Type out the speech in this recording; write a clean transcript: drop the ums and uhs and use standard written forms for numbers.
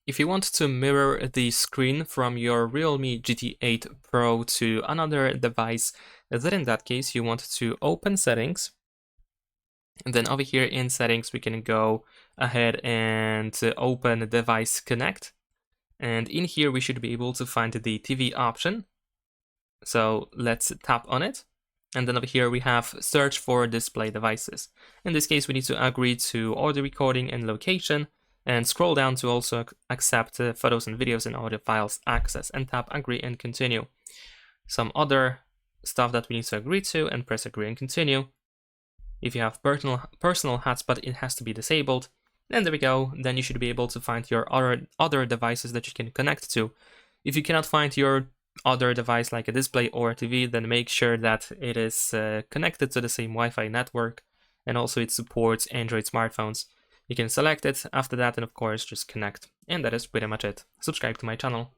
If you want to mirror the screen from your Realme GT 8 Pro to another device, then in that case you want to open settings, and then over here in settings we can go ahead and open device connect, and in here we should be able to find the TV option. So let's tap on it, and then over here we have search for display devices. In this case we need to agree to audio recording and location, and scroll down to also accept photos and videos and audio files access, and tap agree and continue. Some other stuff that we need to agree to, and press agree and continue. If you have personal hotspot, it has to be disabled. And there we go, then you should be able to find your other devices that you can connect to. If you cannot find your other device like a display or a TV, then make sure that it is connected to the same Wi-Fi network, and also it supports Android smartphones. You can select it after that, and of course just connect. And that is pretty much it. Subscribe to my channel.